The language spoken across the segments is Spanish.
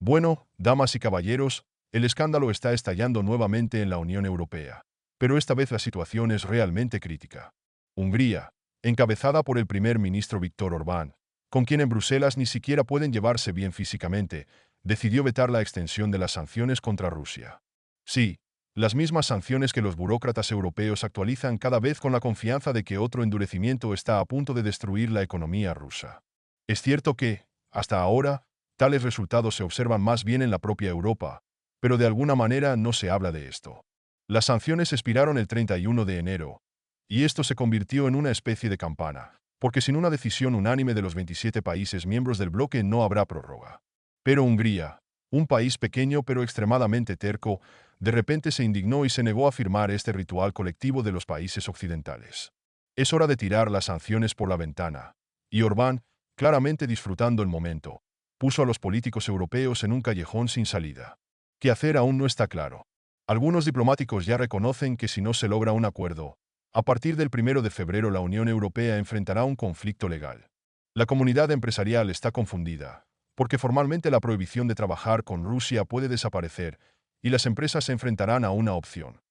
Bueno, damas y caballeros, el escándalo está estallando nuevamente en la Unión Europea. Pero esta vez la situación es realmente crítica. Hungría, encabezada por el primer ministro Viktor Orbán, con quien en Bruselas ni siquiera pueden llevarse bien físicamente, decidió vetar la extensión de las sanciones contra Rusia. Sí, las mismas sanciones que los burócratas europeos actualizan cada vez con la confianza de que otro endurecimiento está a punto de destruir la economía rusa. Es cierto que, hasta ahora, tales resultados se observan más bien en la propia Europa, pero de alguna manera no se habla de esto. Las sanciones expiraron el 31 de enero, y esto se convirtió en una especie de campana, porque sin una decisión unánime de los 27 países miembros del bloque no habrá prórroga. Pero Hungría, un país pequeño pero extremadamente terco, de repente se indignó y se negó a firmar este ritual colectivo de los países occidentales. Es hora de tirar las sanciones por la ventana, y Orbán, claramente disfrutando el momento, puso a los políticos europeos en un callejón sin salida. ¿Qué hacer aún no está claro? Algunos diplomáticos ya reconocen que si no se logra un acuerdo, a partir del 1 de febrero la Unión Europea enfrentará un conflicto legal. La comunidad empresarial está confundida, porque formalmente la prohibición de trabajar con Rusia puede desaparecer, y las empresas se enfrentarán a una opción: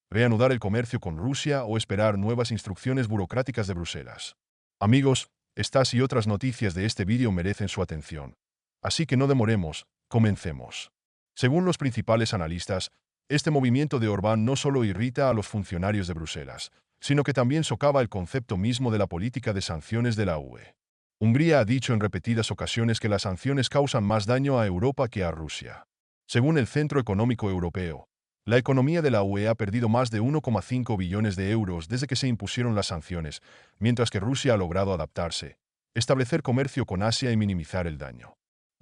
reanudar el comercio con Rusia o esperar nuevas instrucciones burocráticas de Bruselas. Amigos, estas y otras noticias de este vídeo merecen su atención. Así que no demoremos, comencemos. Según los principales analistas, este movimiento de Orbán no solo irrita a los funcionarios de Bruselas, sino que también socava el concepto mismo de la política de sanciones de la UE. Hungría ha dicho en repetidas ocasiones que las sanciones causan más daño a Europa que a Rusia. Según el Centro Económico Europeo, la economía de la UE ha perdido más de 1,5 billones de euros desde que se impusieron las sanciones, mientras que Rusia ha logrado adaptarse, establecer comercio con Asia y minimizar el daño.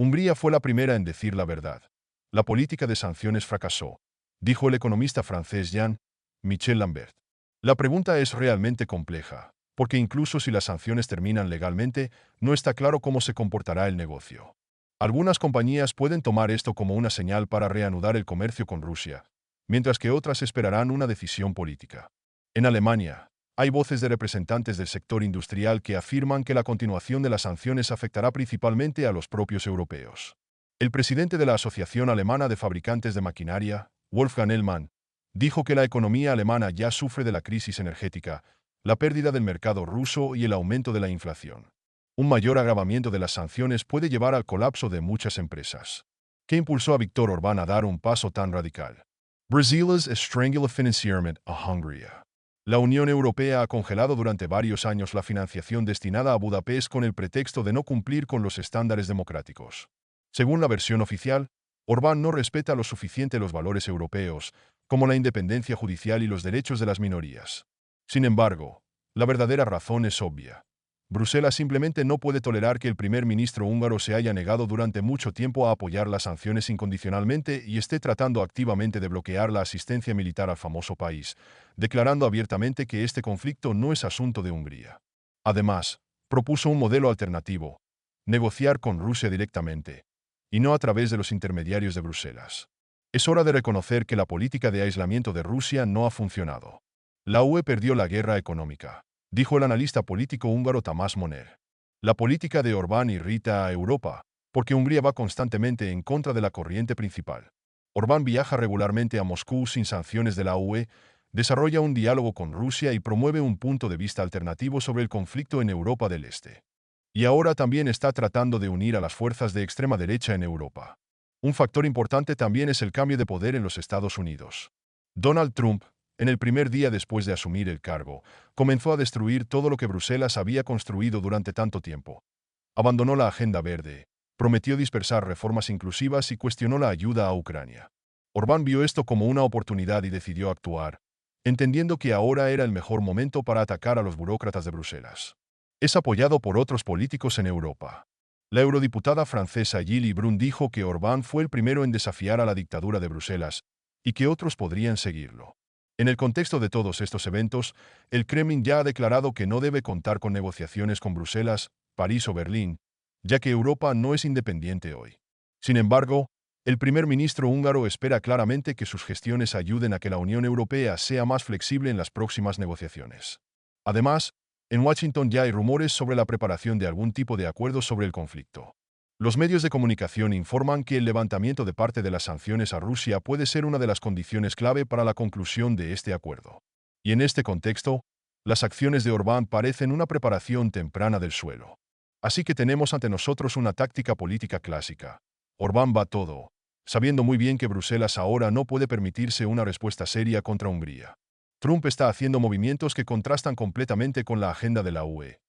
Hungría fue la primera en decir la verdad. La política de sanciones fracasó, dijo el economista francés Jean-Michel Lambert. La pregunta es realmente compleja, porque incluso si las sanciones terminan legalmente, no está claro cómo se comportará el negocio. Algunas compañías pueden tomar esto como una señal para reanudar el comercio con Rusia, mientras que otras esperarán una decisión política. En Alemania, hay voces de representantes del sector industrial que afirman que la continuación de las sanciones afectará principalmente a los propios europeos. El presidente de la Asociación Alemana de Fabricantes de Maquinaria, Wolfgang Hellmann, dijo que la economía alemana ya sufre de la crisis energética, la pérdida del mercado ruso y el aumento de la inflación. Un mayor agravamiento de las sanciones puede llevar al colapso de muchas empresas. ¿Qué impulsó a Viktor Orbán a dar un paso tan radical? Brasileños estrangula financieramente a Hungría. La Unión Europea ha congelado durante varios años la financiación destinada a Budapest con el pretexto de no cumplir con los estándares democráticos. Según la versión oficial, Orbán no respeta lo suficiente los valores europeos, como la independencia judicial y los derechos de las minorías. Sin embargo, la verdadera razón es obvia. Bruselas simplemente no puede tolerar que el primer ministro húngaro se haya negado durante mucho tiempo a apoyar las sanciones incondicionalmente y esté tratando activamente de bloquear la asistencia militar al famoso país, declarando abiertamente que este conflicto no es asunto de Hungría. Además, propuso un modelo alternativo: negociar con Rusia directamente, y no a través de los intermediarios de Bruselas. Es hora de reconocer que la política de aislamiento de Rusia no ha funcionado. La UE perdió la guerra económica, dijo el analista político húngaro Tamás Moner. La política de Orbán irrita a Europa, porque Hungría va constantemente en contra de la corriente principal. Orbán viaja regularmente a Moscú sin sanciones de la UE, desarrolla un diálogo con Rusia y promueve un punto de vista alternativo sobre el conflicto en Europa del Este. Y ahora también está tratando de unir a las fuerzas de extrema derecha en Europa. Un factor importante también es el cambio de poder en los Estados Unidos. Donald Trump, en el primer día después de asumir el cargo, comenzó a destruir todo lo que Bruselas había construido durante tanto tiempo. Abandonó la agenda verde, prometió dispersar reformas inclusivas y cuestionó la ayuda a Ucrania. Orbán vio esto como una oportunidad y decidió actuar, entendiendo que ahora era el mejor momento para atacar a los burócratas de Bruselas. Es apoyado por otros políticos en Europa. La eurodiputada francesa Gilles Brun dijo que Orbán fue el primero en desafiar a la dictadura de Bruselas, y que otros podrían seguirlo. En el contexto de todos estos eventos, el Kremlin ya ha declarado que no debe contar con negociaciones con Bruselas, París o Berlín, ya que Europa no es independiente hoy. Sin embargo, el primer ministro húngaro espera claramente que sus gestiones ayuden a que la Unión Europea sea más flexible en las próximas negociaciones. Además, en Washington ya hay rumores sobre la preparación de algún tipo de acuerdo sobre el conflicto. Los medios de comunicación informan que el levantamiento de parte de las sanciones a Rusia puede ser una de las condiciones clave para la conclusión de este acuerdo. Y en este contexto, las acciones de Orbán parecen una preparación temprana del suelo. Así que tenemos ante nosotros una táctica política clásica. Orbán va todo, sabiendo muy bien que Bruselas ahora no puede permitirse una respuesta seria contra Hungría. Trump está haciendo movimientos que contrastan completamente con la agenda de la UE.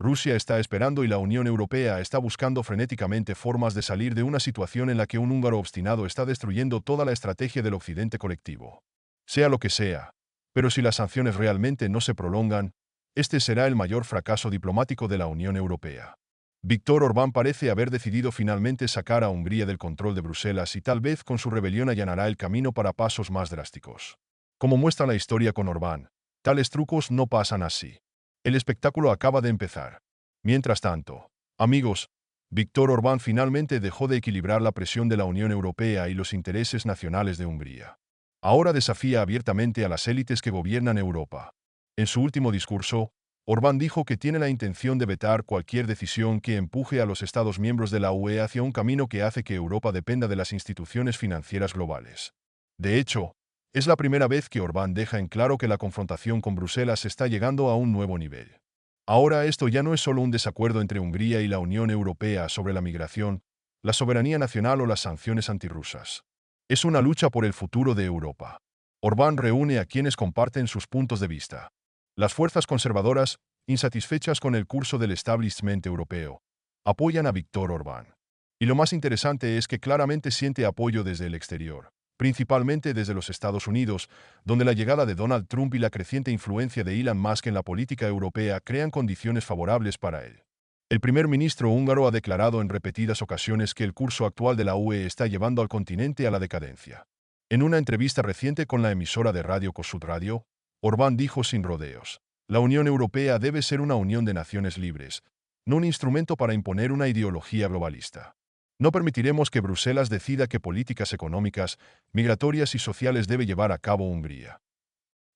Rusia está esperando y la Unión Europea está buscando frenéticamente formas de salir de una situación en la que un húngaro obstinado está destruyendo toda la estrategia del occidente colectivo. Sea lo que sea, pero si las sanciones realmente no se prolongan, este será el mayor fracaso diplomático de la Unión Europea. Viktor Orbán parece haber decidido finalmente sacar a Hungría del control de Bruselas y tal vez con su rebelión allanará el camino para pasos más drásticos. Como muestra la historia con Orbán, tales trucos no pasan así. El espectáculo acaba de empezar. Mientras tanto, amigos, Viktor Orbán finalmente dejó de equilibrar la presión de la Unión Europea y los intereses nacionales de Hungría. Ahora desafía abiertamente a las élites que gobiernan Europa. En su último discurso, Orbán dijo que tiene la intención de vetar cualquier decisión que empuje a los Estados miembros de la UE hacia un camino que hace que Europa dependa de las instituciones financieras globales. De hecho, es la primera vez que Orbán deja en claro que la confrontación con Bruselas está llegando a un nuevo nivel. Ahora esto ya no es solo un desacuerdo entre Hungría y la Unión Europea sobre la migración, la soberanía nacional o las sanciones antirrusas. Es una lucha por el futuro de Europa. Orbán reúne a quienes comparten sus puntos de vista. Las fuerzas conservadoras, insatisfechas con el curso del establishment europeo, apoyan a Viktor Orbán. Y lo más interesante es que claramente siente apoyo desde el exterior, principalmente desde los Estados Unidos, donde la llegada de Donald Trump y la creciente influencia de Elon Musk en la política europea crean condiciones favorables para él. El primer ministro húngaro ha declarado en repetidas ocasiones que el curso actual de la UE está llevando al continente a la decadencia. En una entrevista reciente con la emisora de radio Kossuth Radio, Orbán dijo sin rodeos: la Unión Europea debe ser una unión de naciones libres, no un instrumento para imponer una ideología globalista. No permitiremos que Bruselas decida qué políticas económicas, migratorias y sociales debe llevar a cabo Hungría.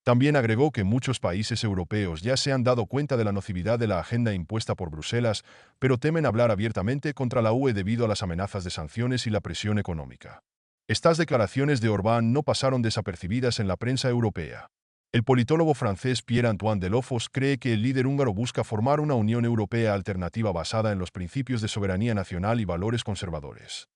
También agregó que muchos países europeos ya se han dado cuenta de la nocividad de la agenda impuesta por Bruselas, pero temen hablar abiertamente contra la UE debido a las amenazas de sanciones y la presión económica. Estas declaraciones de Orbán no pasaron desapercibidas en la prensa europea. El politólogo francés Pierre-Antoine Delofos cree que el líder húngaro busca formar una Unión Europea alternativa basada en los principios de soberanía nacional y valores conservadores.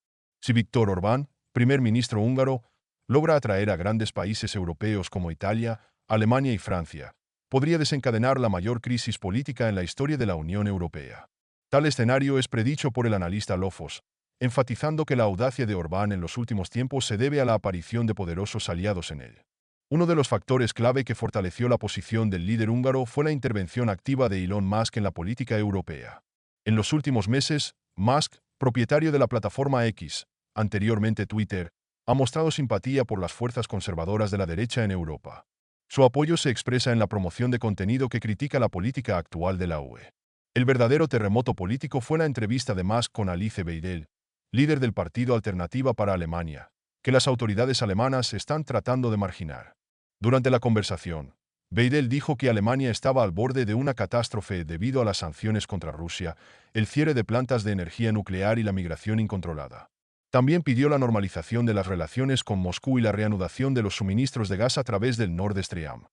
Si Viktor Orbán, primer ministro húngaro, logra atraer a grandes países europeos como Italia, Alemania y Francia, podría desencadenar la mayor crisis política en la historia de la Unión Europea. Tal escenario es predicho por el analista Lofos, enfatizando que la audacia de Orbán en los últimos tiempos se debe a la aparición de poderosos aliados en él. Uno de los factores clave que fortaleció la posición del líder húngaro fue la intervención activa de Elon Musk en la política europea. En los últimos meses, Musk, propietario de la plataforma X, anteriormente Twitter, ha mostrado simpatía por las fuerzas conservadoras de la derecha en Europa. Su apoyo se expresa en la promoción de contenido que critica la política actual de la UE. El verdadero terremoto político fue la entrevista de Musk con Alice Weidel, líder del Partido Alternativa para Alemania, que las autoridades alemanas están tratando de marginar. Durante la conversación, Weidel dijo que Alemania estaba al borde de una catástrofe debido a las sanciones contra Rusia, el cierre de plantas de energía nuclear y la migración incontrolada. También pidió la normalización de las relaciones con Moscú y la reanudación de los suministros de gas a través del Nord Stream.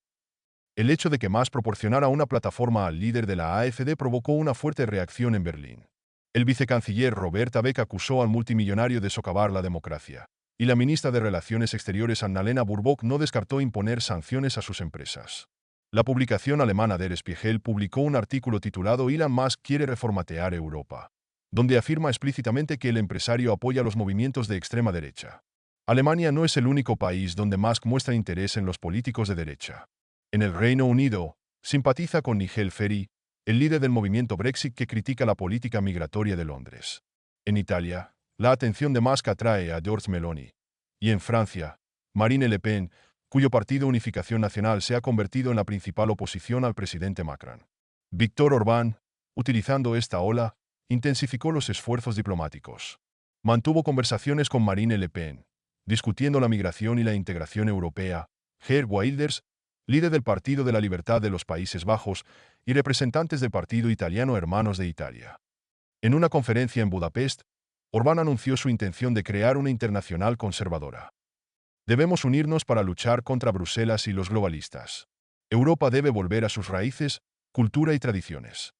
El hecho de que Musk proporcionara una plataforma al líder de la AfD provocó una fuerte reacción en Berlín. El vicecanciller Robert Habeck acusó al multimillonario de socavar la democracia, y la ministra de Relaciones Exteriores Annalena Baerbock no descartó imponer sanciones a sus empresas. La publicación alemana Der Spiegel publicó un artículo titulado Elon Musk quiere reformatear Europa, donde afirma explícitamente que el empresario apoya los movimientos de extrema derecha. Alemania no es el único país donde Musk muestra interés en los políticos de derecha. En el Reino Unido, simpatiza con Nigel Farage, el líder del movimiento Brexit que critica la política migratoria de Londres. En Italia, la atención de Musk atrae a Giorgia Meloni. Y en Francia, Marine Le Pen, cuyo partido Unificación Nacional se ha convertido en la principal oposición al presidente Macron. Viktor Orbán, utilizando esta ola, intensificó los esfuerzos diplomáticos. Mantuvo conversaciones con Marine Le Pen, discutiendo la migración y la integración europea, Geert Wilders, líder del Partido de la Libertad de los Países Bajos, y representantes del partido italiano Hermanos de Italia. En una conferencia en Budapest, Orbán anunció su intención de crear una internacional conservadora. Debemos unirnos para luchar contra Bruselas y los globalistas. Europa debe volver a sus raíces, cultura y tradiciones.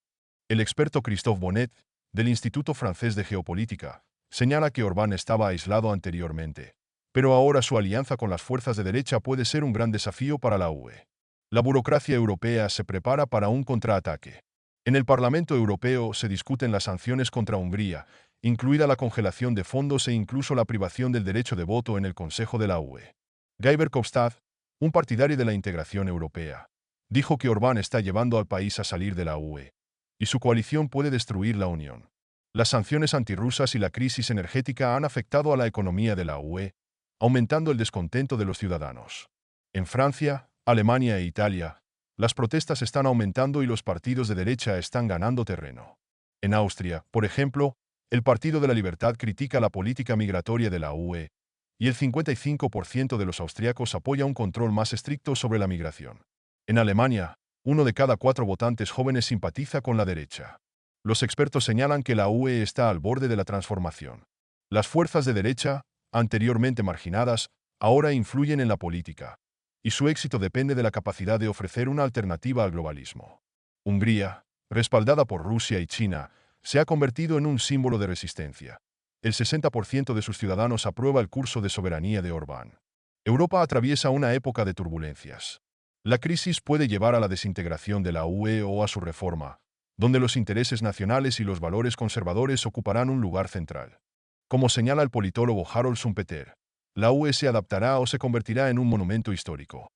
El experto Christophe Bonnet, del Instituto Francés de Geopolítica, señala que Orbán estaba aislado anteriormente, pero ahora su alianza con las fuerzas de derecha puede ser un gran desafío para la UE. La burocracia europea se prepara para un contraataque. En el Parlamento Europeo se discuten las sanciones contra Hungría, incluida la congelación de fondos e incluso la privación del derecho de voto en el Consejo de la UE. Guy Verhofstadt, un partidario de la integración europea, dijo que Orbán está llevando al país a salir de la UE, y su coalición puede destruir la Unión. Las sanciones antirrusas y la crisis energética han afectado a la economía de la UE, aumentando el descontento de los ciudadanos. En Francia, Alemania e Italia, las protestas están aumentando y los partidos de derecha están ganando terreno. En Austria, por ejemplo, el Partido de la Libertad critica la política migratoria de la UE, y el 55% de los austriacos apoya un control más estricto sobre la migración. En Alemania, 1 de cada 4 votantes jóvenes simpatiza con la derecha. Los expertos señalan que la UE está al borde de la transformación. Las fuerzas de derecha, anteriormente marginadas, ahora influyen en la política, y su éxito depende de la capacidad de ofrecer una alternativa al globalismo. Hungría, respaldada por Rusia y China, se ha convertido en un símbolo de resistencia. El 60% de sus ciudadanos aprueba el curso de soberanía de Orbán. Europa atraviesa una época de turbulencias. La crisis puede llevar a la desintegración de la UE o a su reforma, donde los intereses nacionales y los valores conservadores ocuparán un lugar central. Como señala el politólogo Harold Schumpeter, la UE se adaptará o se convertirá en un monumento histórico.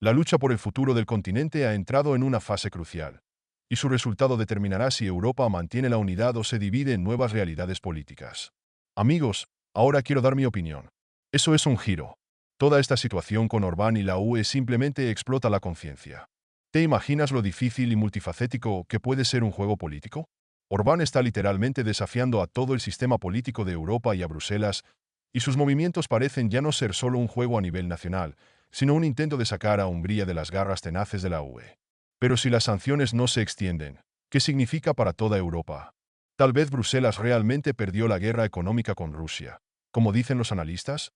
La lucha por el futuro del continente ha entrado en una fase crucial, y su resultado determinará si Europa mantiene la unidad o se divide en nuevas realidades políticas. Amigos, ahora quiero dar mi opinión. Eso es un giro. Toda esta situación con Orbán y la UE simplemente explota la conciencia. ¿Te imaginas lo difícil y multifacético que puede ser un juego político? Orbán está literalmente desafiando a todo el sistema político de Europa y a Bruselas, y sus movimientos parecen ya no ser solo un juego a nivel nacional, sino un intento de sacar a Hungría de las garras tenaces de la UE. Pero si las sanciones no se extienden, ¿qué significa para toda Europa? Tal vez Bruselas realmente perdió la guerra económica con Rusia, como dicen los analistas.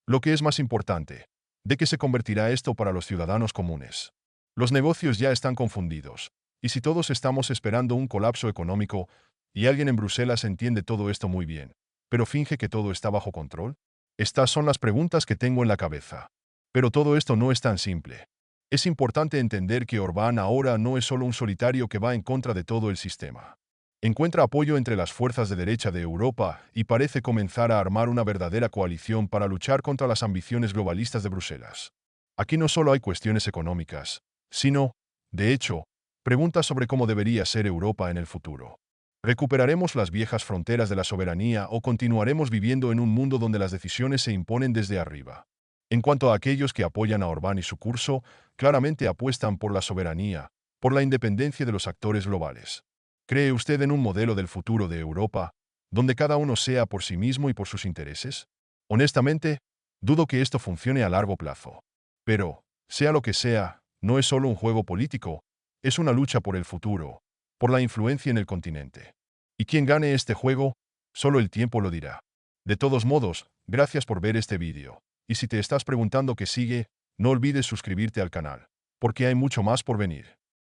Lo que es más importante, ¿de qué se convertirá esto para los ciudadanos comunes? Los negocios ya están confundidos, y si todos estamos esperando un colapso económico, y alguien en Bruselas entiende todo esto muy bien, pero finge que todo está bajo control, estas son las preguntas que tengo en la cabeza. Pero todo esto no es tan simple. Es importante entender que Orbán ahora no es solo un solitario que va en contra de todo el sistema. Encuentra apoyo entre las fuerzas de derecha de Europa y parece comenzar a armar una verdadera coalición para luchar contra las ambiciones globalistas de Bruselas. Aquí no solo hay cuestiones económicas, sino, de hecho, preguntas sobre cómo debería ser Europa en el futuro. ¿Recuperaremos las viejas fronteras de la soberanía o continuaremos viviendo en un mundo donde las decisiones se imponen desde arriba? En cuanto a aquellos que apoyan a Orbán y su curso, claramente apuestan por la soberanía, por la independencia de los actores globales. ¿Cree usted en un modelo del futuro de Europa, donde cada uno sea por sí mismo y por sus intereses? Honestamente, dudo que esto funcione a largo plazo. Pero, sea lo que sea, no es solo un juego político, es una lucha por el futuro, por la influencia en el continente. Y quien gane este juego, solo el tiempo lo dirá. De todos modos, gracias por ver este vídeo. Y si te estás preguntando qué sigue, no olvides suscribirte al canal, porque hay mucho más por venir.